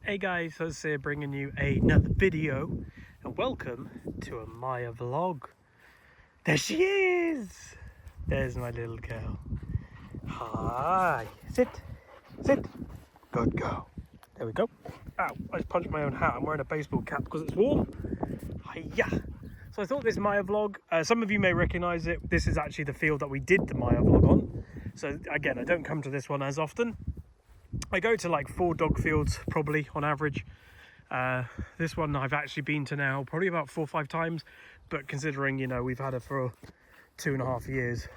Hey guys, Huzzy bringing you another video, and welcome to a Maia vlog. There she is! There's my little girl. Hi! Sit! Good girl. There we go. Ow, I just punched my own hat. I'm wearing a baseball cap because it's warm. Hiya! So I thought this Maia vlog, some of you may recognise it. This is actually the field that we did the Maia vlog on. So again, I don't come to this one as often. I go to like 4 dog fields probably on average. This one I've actually been to now probably about 4 or 5 times, but considering, you know, we've had it for 2.5 years,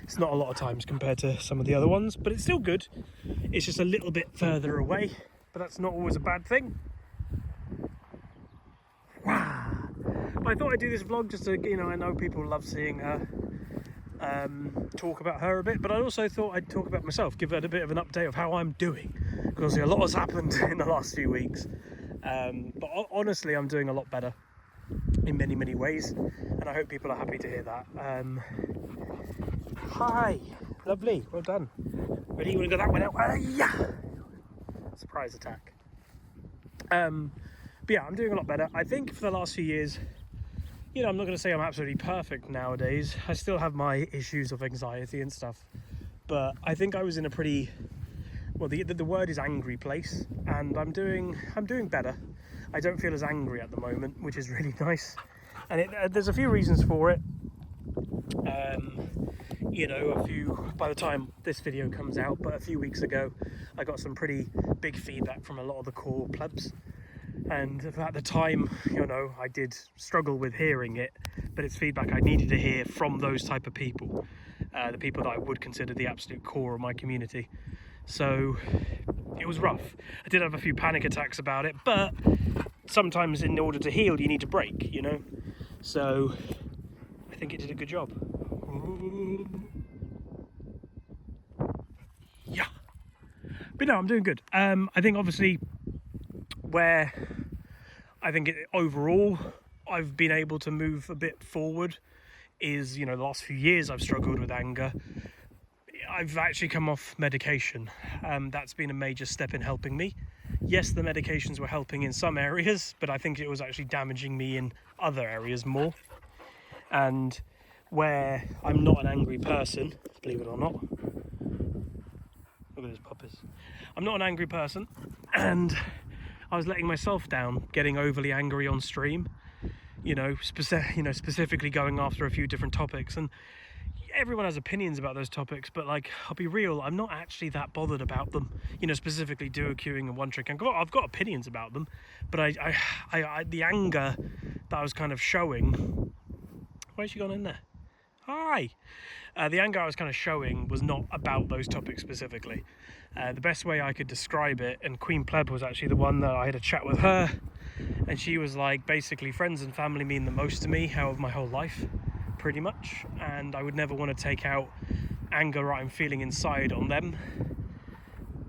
it's not a lot of times compared to some of the other ones, but it's still good. It's just a little bit further away, but that's not always a bad thing. Wow. But I thought I'd do this vlog just to, you know, I know people love seeing her, talk about her a bit, but I also thought I'd talk about myself, give it a bit of an update of how I'm doing, because a lot has happened in the last few weeks. But honestly, I'm doing a lot better in many ways, and I hope people are happy to hear that. Hi, lovely, well done. Ready? You want to go that way now? Yeah. Surprise attack. But yeah, I'm doing a lot better. I think for the last few years, you know, I'm not going to say I'm absolutely perfect nowadays. I still have my issues of anxiety and stuff, but I think I was in a pretty, well, the word is angry place, and I'm doing better. I don't feel as angry at the moment, which is really nice, and there's a few reasons for it. You know, by the time this video comes out, but a few weeks ago, I got some pretty big feedback from a lot of the core plebs. And at the time, you know, I did struggle with hearing it, but it's feedback I needed to hear from those type of people, the people that I would consider the absolute core of my community. So it was rough. I did have a few panic attacks about it, but sometimes in order to heal, you need to break, you know? So I think it did a good job. Yeah. But no, I'm doing good. I think obviously overall I've been able to move a bit forward is, you know, the last few years I've struggled with anger. I've actually come off medication. That's been a major step in helping me. Yes, the medications were helping in some areas, but I think it was actually damaging me in other areas more. And where I'm not an angry person, believe it or not, look at those puppies, I'm not an angry person, and I was letting myself down, getting overly angry on stream, you know, specifically going after a few different topics. And everyone has opinions about those topics, but like, I'll be real, I'm not actually that bothered about them, you know, specifically duo queuing and one trick. I've got opinions about them, but I the anger that I was kind of showing, where's she gone in there? Hi. The anger I was kind of showing was not about those topics specifically. The best way I could describe it, and Queen Pleb was actually the one that I had a chat with her, and she was like, basically, friends and family mean the most to me out of my whole life, pretty much, and I would never want to take out anger I'm feeling inside on them.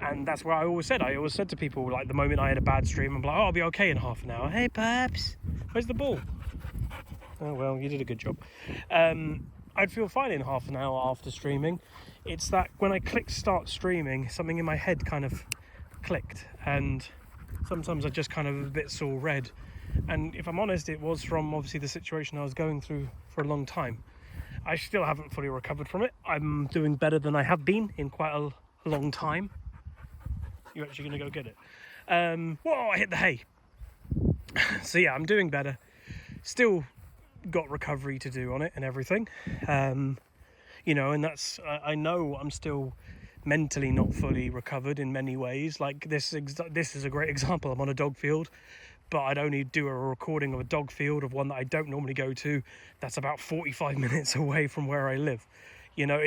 And that's where I always said to people, like, the moment I had a bad stream, I'm like, oh, I'll be okay in half an hour. Hey, Paps, where's the ball? Oh, well, you did a good job. I'd feel fine in half an hour after streaming. It's that when I clicked start streaming, something in my head kind of clicked, and sometimes I just kind of a bit saw red. And if I'm honest, it was from obviously the situation I was going through for a long time. I still haven't fully recovered from it. I'm doing better than I have been in quite a long time. You're actually going to go get it. Whoa, I hit the hay. So yeah, I'm doing better. Still got recovery to do on it and everything, you know, and that's I know I'm still mentally not fully recovered in many ways. Like this is a great example. I'm on a dog field, but I'd only do a recording of a dog field of one that I don't normally go to, that's about 45 minutes away from where I live. You know,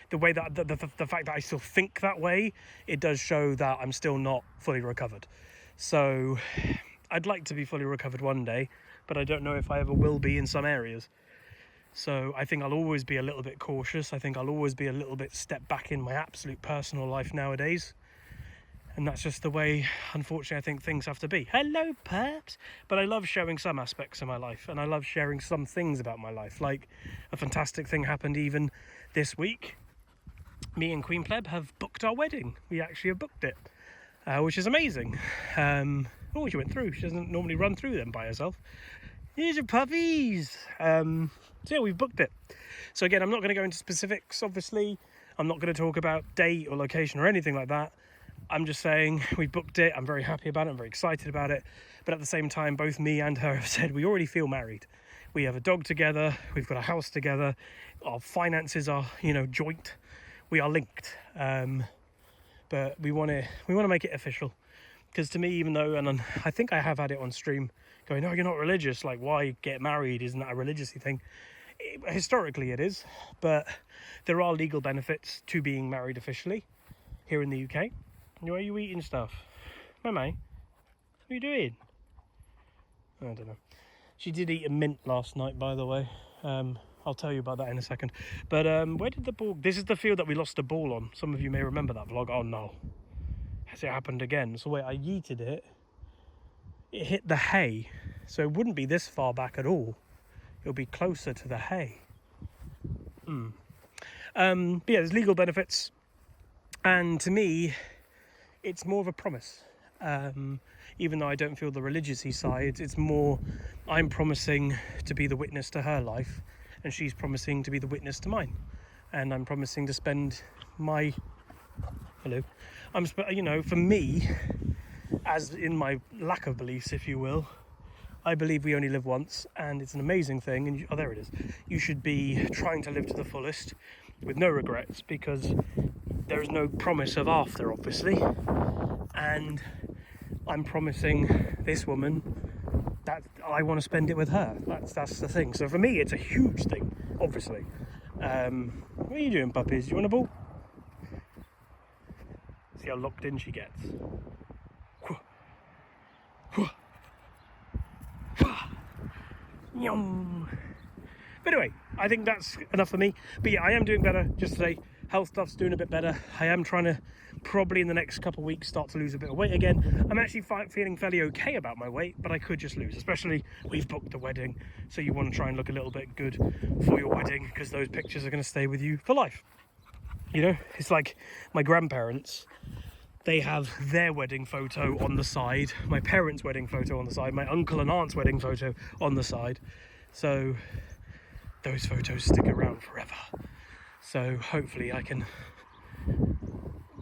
the way that the fact that I still think that way, it does show that I'm still not fully recovered. So I'd like to be fully recovered one day, but I don't know if I ever will be in some areas. So I think I'll always be a little bit cautious. I think I'll always be a little bit step back in my absolute personal life nowadays. And that's just the way, unfortunately, I think things have to be. Hello, Perps! But I love showing some aspects of my life, and I love sharing some things about my life. Like, a fantastic thing happened even this week. Me and Queen Pleb have booked our wedding. We actually have booked it. which is amazing. She went through. She doesn't normally run through them by herself. Here's your puppies. So yeah, we've booked it. So again, I'm not going to go into specifics, obviously. I'm not going to talk about date or location or anything like that. I'm just saying we booked it. I'm very happy about it. I'm very excited about it. But at the same time, both me and her have said we already feel married. We have a dog together. We've got a house together. Our finances are, joint. We are linked. But we want to make it official. Because to me, even though, and I think I have had it on stream, going, no, you're not religious. Like, why get married? Isn't that a religious-y thing? Historically, it is. But there are legal benefits to being married officially here in the UK. Why are you eating stuff? Mummy, what are you doing? I don't know. She did eat a mint last night, by the way. I'll tell you about that in a second. But where did the ball... This is the field that we lost the ball on. Some of you may remember that vlog. Oh, no. Has it happened again? So wait, I yeeted it. It hit the hay. So it wouldn't be this far back at all. It'll be closer to the hay. But yeah, there's legal benefits. And to me, it's more of a promise. Even though I don't feel the religious-y side, it's more I'm promising to be the witness to her life, and she's promising to be the witness to mine. And I'm promising to spend my... Hello. For me, as in my lack of beliefs, if you will, I believe we only live once, and it's an amazing thing. And there it is. You should be trying to live to the fullest with no regrets, because there is no promise of after, obviously. And I'm promising this woman that I want to spend it with her. That's the thing. So for me, it's a huge thing, obviously. What are you doing, puppies? Do you want a ball? See how locked in she gets. But anyway, I think that's enough for me. But yeah, I am doing better just today. Health stuff's doing a bit better. I am trying to probably in the next couple of weeks start to lose a bit of weight again. I'm actually feeling fairly okay about my weight, but I could just lose, especially we've booked the wedding, so you want to try and look a little bit good for your wedding, because those pictures are going to stay with you for life. It's like my grandparents, they have their wedding photo on the side, my parents' wedding photo on the side, my uncle and aunt's wedding photo on the side, so those photos stick around forever. So hopefully I can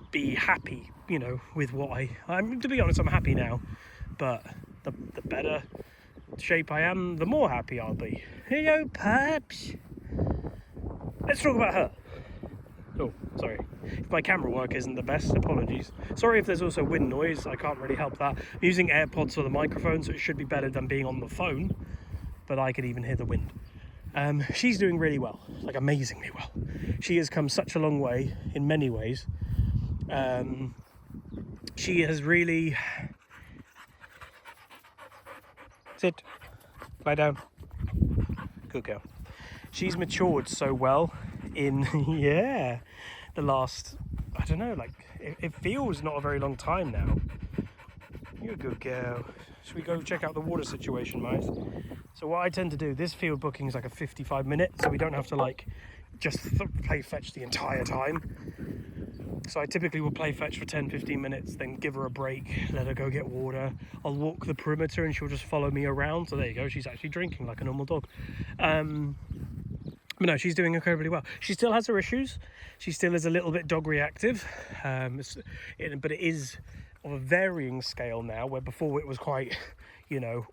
be happy, with what I'm. To be honest, I'm happy now, but the better shape I am, the more happy I'll be. Hello, pups. Let's talk about her. Oh, sorry. If my camera work isn't the best, apologies. Sorry if there's also wind noise, I can't really help that. I'm using AirPods for the microphone, so it should be better than being on the phone, but I could even hear the wind. She's doing really well, like amazingly well. She has come such a long way in many ways. She has really... Sit. Lie down. Good girl. She's matured so well in, the last, I don't know, it feels not a very long time now. You're a good girl. Should we go check out the water situation, Maia? So what I tend to do, this field booking is like a 55-minute, so we don't have to just play fetch the entire time. So I typically will play fetch for 10-15 minutes, then give her a break, let her go get water. I'll walk the perimeter and she'll just follow me around. So there you go, she's actually drinking like a normal dog. But no, she's doing incredibly well. She still has her issues. She still is a little bit dog reactive, but it is of a varying scale now, where before it was quite,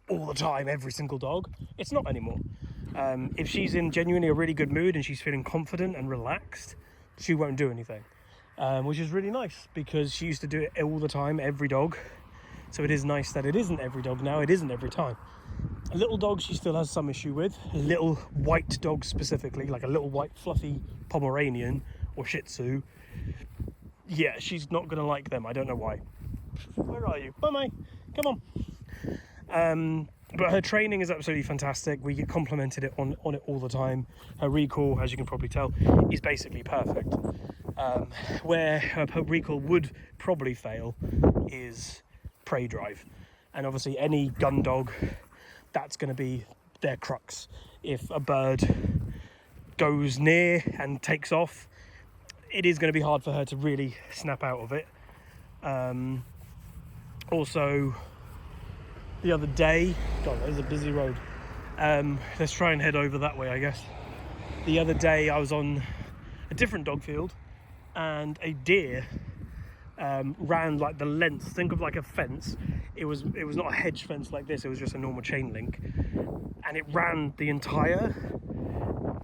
all the time, every single dog. It's not anymore. If she's in genuinely a really good mood and she's feeling confident and relaxed, she won't do anything, which is really nice, because she used to do it all the time, every dog. So it is nice that it isn't every dog now. It isn't every time. A little dog she still has some issue with. A little white dog specifically, like a little white fluffy Pomeranian or Shih Tzu. Yeah, she's not going to like them. I don't know why. Where are you? Mummy, come on. But her training is absolutely fantastic. We get complimented on it all the time. Her recall, as you can probably tell, is basically perfect. Where her recall would probably fail is prey drive. And obviously any gun dog, that's going to be their crux. If a bird goes near and takes off, it is going to be hard for her to really snap out of it. Also, the other day, God, there's a busy road. Let's try and head over that way, I guess. The other day I was on a different dog field and a deer ran like the length, think of like a fence. It was not a hedge fence like this, it was just a normal chain link, and it ran the entire,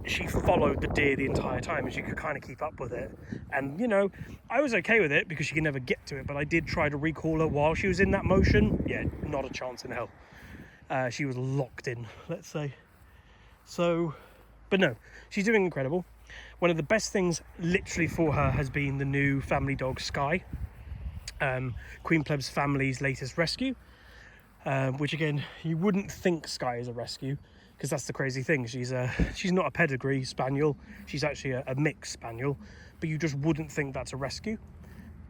she followed the deer the entire time and she could kind of keep up with it. And you know, I was okay with it because she could never get to it, but I did try to recall her while she was in that motion. Yeah, not a chance in hell. She was locked in, let's say. So, but no, she's doing incredible. One of the best things literally for her has been the new family dog Sky, Queen Pleb's family's latest rescue, which again, you wouldn't think Sky is a rescue, because that's the crazy thing. She's not a pedigree spaniel, she's actually a mixed spaniel, but you just wouldn't think that's a rescue,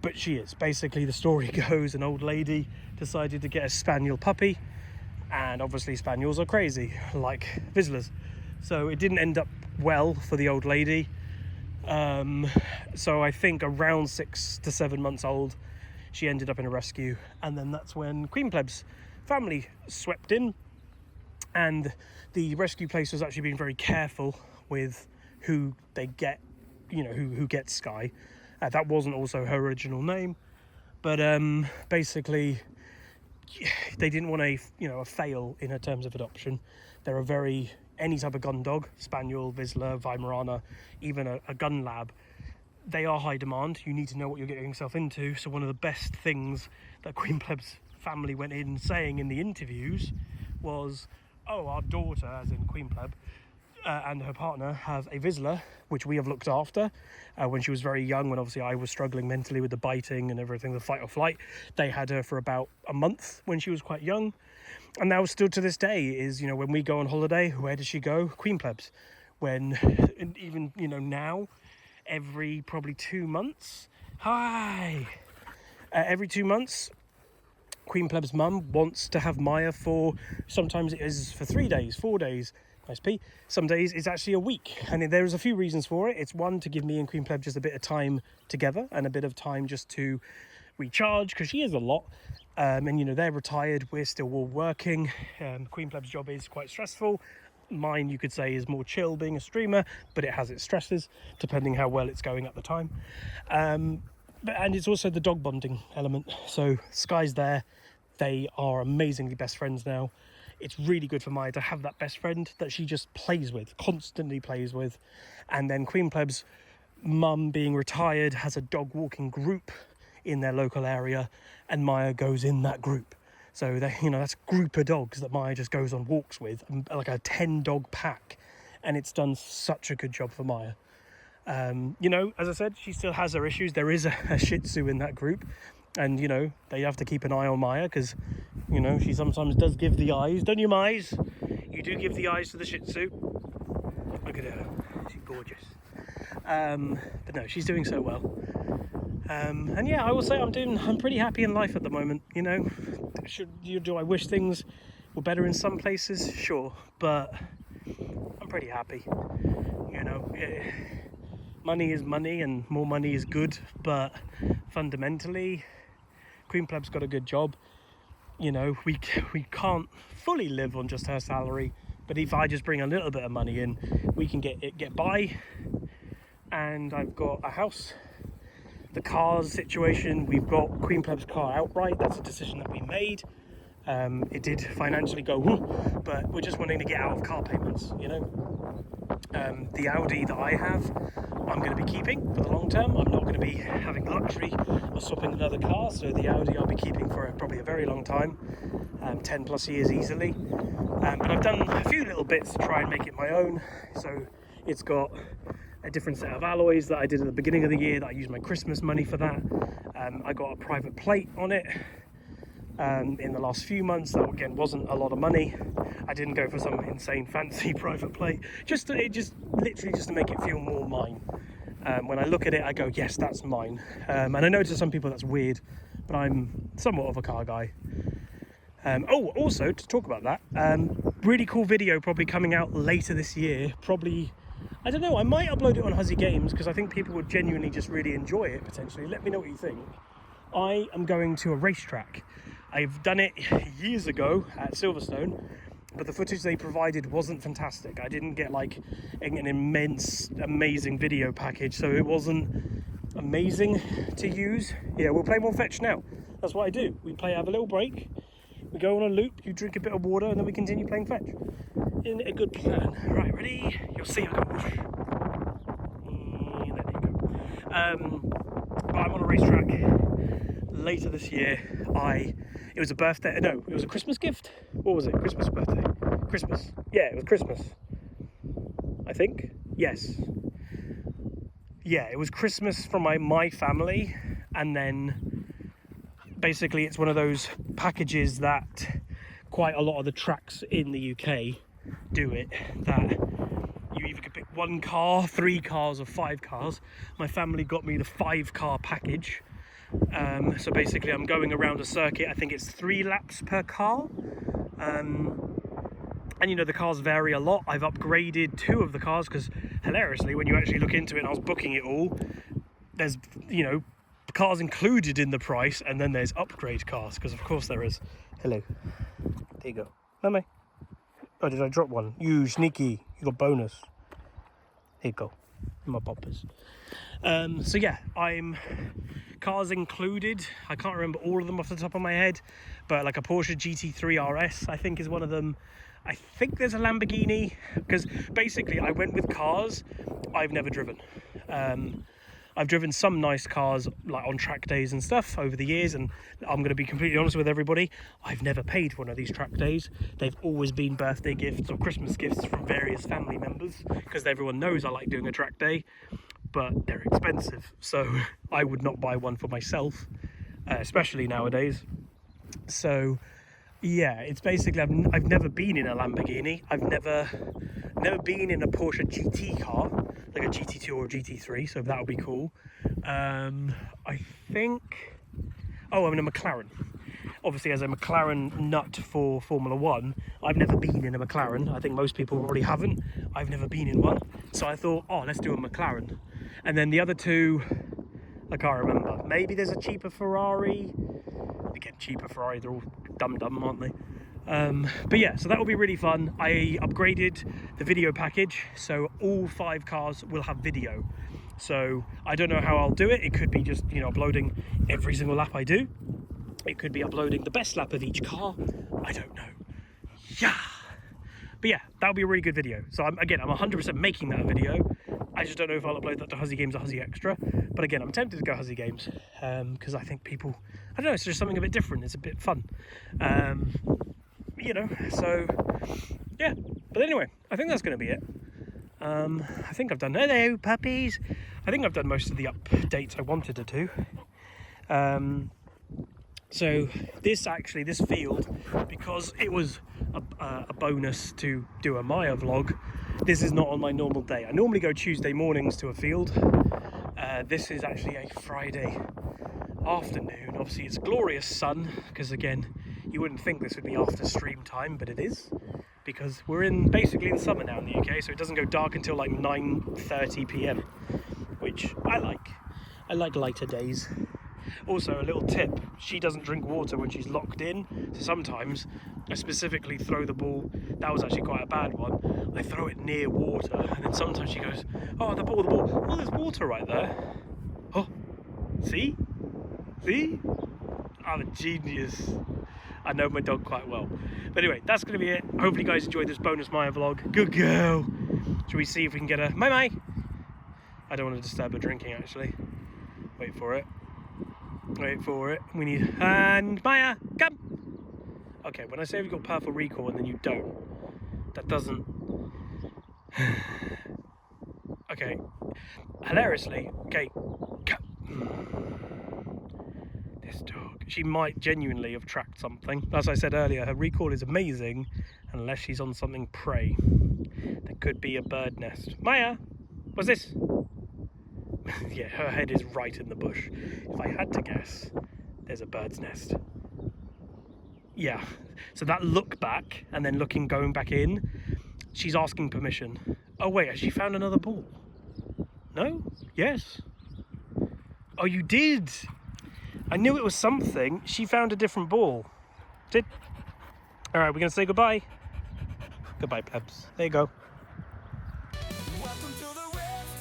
but she is. Basically, the story goes, an old lady decided to get a spaniel puppy, and obviously spaniels are crazy, like Vizslas, so it didn't end up well for the old lady. So I think around 6 to 7 months old, she ended up in a rescue, and then that's when Queen Pleb's family swept in, and the rescue place was actually being very careful with who they get, you know, who gets Sky. That wasn't also her original name, but basically they didn't want a fail in her terms of adoption. They're a very, any type of gun dog, Spaniel, Vizsla, Weimaraner, even a gun lab, they are high demand. You need to know what you're getting yourself into. So one of the best things that Queen Pleb's family went in saying in the interviews was, oh, our daughter, as in Queen Pleb, and her partner have a Vizsla, which we have looked after when she was very young, when obviously I was struggling mentally with the biting and everything, the fight or flight. They had her for about a month when she was quite young, and now still to this day is, you know, when we go on holiday, where does she go? Queen Pleb's. When even, you know, now every probably 2 months, every 2 months, Queen Pleb's mum wants to have Maia for, sometimes it is for 3 days, 4 days, nice P. Some days it's actually a week, and there's a few reasons for it. It's one, to give me and Queen Pleb just a bit of time together and a bit of time just to recharge, because she is a lot. And you know, they're retired, we're still all working. Queen Pleb's job is quite stressful. Mine, you could say, is more chill, being a streamer, but it has its stresses depending how well it's going at the time. And it's also the dog bonding element. So Sky's there, they are amazingly best friends now. It's really good for Maia to have that best friend that she just plays with, constantly plays with. And then Queen Pleb's mum, being retired, has a dog walking group in their local area, and Maia goes in that group. So they, you know, that's a group of dogs that Maia just goes on walks with, like a 10 dog pack, and it's done such a good job for Maia. You know, as I said, she still has her issues. There is a Shih Tzu in that group, and you know, they have to keep an eye on Maia, because you know, she sometimes does give the eyes, don't you, Mize? You do give the eyes to the Shih Tzu. Look at her, she's gorgeous. But no, she's doing so well. And yeah, I will say I'm pretty happy in life at the moment. You know, do I wish things were better in some places? Sure, but I'm pretty happy. You know, money is money, and more money is good, but fundamentally, Queen Pleb's got a good job. You know, we can't fully live on just her salary, but if I just bring a little bit of money in, we can get by. And I've got a house. The cars situation, we've got Queen Pleb's car outright. That's a decision that we made. It did financially go woo, but we're just wanting to get out of car payments, you know. The Audi that I have, I'm going to be keeping for the long term. I'm not going to be having the luxury of swapping another car, so the Audi I'll be keeping for probably a very long time, 10 plus years easily. But I've done a few little bits to try and make it my own. So it's got a different set of alloys that I did at the beginning of the year, that I used my Christmas money for that. I got a private plate on it in the last few months. That again wasn't a lot of money. I didn't go for some insane fancy private plate, literally just to make it feel more mine. When I look at it, I go, yes, that's mine. And I know to some people that's weird, but I'm somewhat of a car guy. Also, to talk about that, really cool video probably coming out later this year. Probably, I don't know, I might upload it on Huzzy Games, because I think people would genuinely just really enjoy it, potentially. Let me know what you think. I am going to a racetrack I've done it years ago at Silverstone, but the footage they provided wasn't fantastic. I didn't get like an immense, amazing video package, so it wasn't amazing to use. Yeah, we'll play more fetch now. That's what I do. We have a little break, we go on a loop, you drink a bit of water, and then we continue playing fetch. Isn't it a good plan? Right, ready? You'll see I go whoosh. And there you go. But I'm on a racetrack later this year. It was a birthday, no, it was a Christmas gift. What was it? Christmas, birthday? Christmas. Yeah, it was Christmas, I think. Yes. Yeah, it was Christmas from my family, and then basically it's one of those packages that quite a lot of the tracks in the UK do it, that you either could pick 1 car, 3 cars or 5 cars. My family got me the 5-car package. So basically I'm going around a circuit, I think it's 3 laps per car, and you know, the cars vary a lot. I've upgraded 2 of the cars because hilariously when you actually look into it, and I was booking it all, there's, you know, cars included in the price, and then there's upgrade cars, because of course there is. Hello, there you go. Mummy. Oh, did I drop one? You sneaky, you got bonus. Here you go, my poppers. So yeah, I'm cars included. I can't remember all of them off the top of my head, but like a Porsche GT3 RS I think is one of them. I think there's a Lamborghini, because basically I went with cars I've never driven. I've driven some nice cars like on track days and stuff over the years, and I'm going to be completely honest with everybody, I've never paid for one of these track days. They've always been birthday gifts or Christmas gifts from various family members, because everyone knows I like doing a track day, but they're expensive, so I would not buy one for myself, especially nowadays. So yeah, it's basically I've never been in a Lamborghini. I've never been in a Porsche GT car, like a GT2 or a GT3, so that would be cool. I think, oh, I'm in a McLaren. Obviously, as a McLaren nut for Formula 1, I've never been in a McLaren. I think most people probably haven't. I've never been in one. So I thought, oh, let's do a McLaren. And then the other 2, I can't remember. Maybe there's a cheaper Ferrari. Again, cheaper Ferrari, they're all dumb, aren't they? But yeah, so that will be really fun. I upgraded the video package, so all 5 cars will have video. So I don't know how I'll do it. It could be just, you know, uploading every single lap I do. It could be uploading the best lap of each car. I don't know. Yeah. But yeah, that'll be a really good video. So I'm 100% making that video. I just don't know if I'll upload that to Huzzy Games or Huzzy Extra. But again, I'm tempted to go Huzzy Games, because I think people, I don't know, it's just something a bit different. It's a bit fun. You know, so yeah. But anyway, I think that's going to be it. I think I've done, hello puppies. I think I've done most of the updates I wanted to do. So this field, because it was a bonus to do a Maia vlog, this is not on my normal day. I normally go Tuesday mornings to a field. This is actually a Friday afternoon. Obviously it's glorious sun, because again, you wouldn't think this would be after stream time, but it is, because we're basically in summer now in the UK, so it doesn't go dark until like 9:30 p.m, which I like. I like lighter days. Also, a little tip, she doesn't drink water when she's locked in, so sometimes I specifically throw the ball, that was actually quite a bad one, I throw it near water, and then sometimes she goes, oh, the ball, oh, there's water right there. Oh, see? I'm a genius. I know my dog quite well. But anyway, that's going to be it. Hopefully you guys enjoyed this bonus Maia vlog. Good girl. Should we see if we can get a... Mai. I don't want to disturb her drinking, actually. Wait for it. We need... And Maia, come. Okay, when I say we've got powerful recall and then you don't, that doesn't... Okay. Hilariously, okay, come. This dog, she might genuinely have tracked something. As I said earlier, her recall is amazing unless she's on something prey. There could be a bird nest. Maia, what's this? Yeah, her head is right in the bush. If I had to guess, there's a bird's nest. Yeah, so that look back and then going back in, she's asking permission. Oh wait, has she found another ball? No? Yes? Oh, you did? I knew it was something. She found a different ball. Sit. All right, we're gonna say goodbye. Goodbye, plebs. There you go. Welcome to the Rift,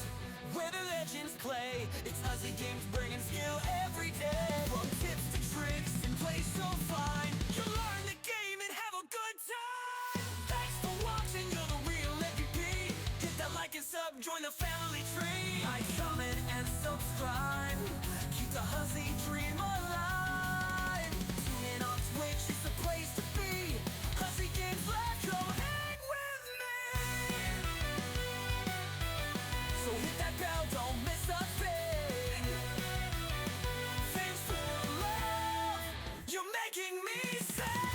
where the legends play. It's Huzzy games bringing skill every day. From tips to tricks and play so fine, you'll learn the game and have a good time. Thanks for watching, you're the real MVP. Hit that like and sub, join the family tree. Like, comment, and subscribe. Keep the Huzzy dream alive. Tune in on Twitch, it's the place to be. Huzzy games, let's go hang with me. So hit that bell, don't miss a thing. Thanks for the love, you're making me sing.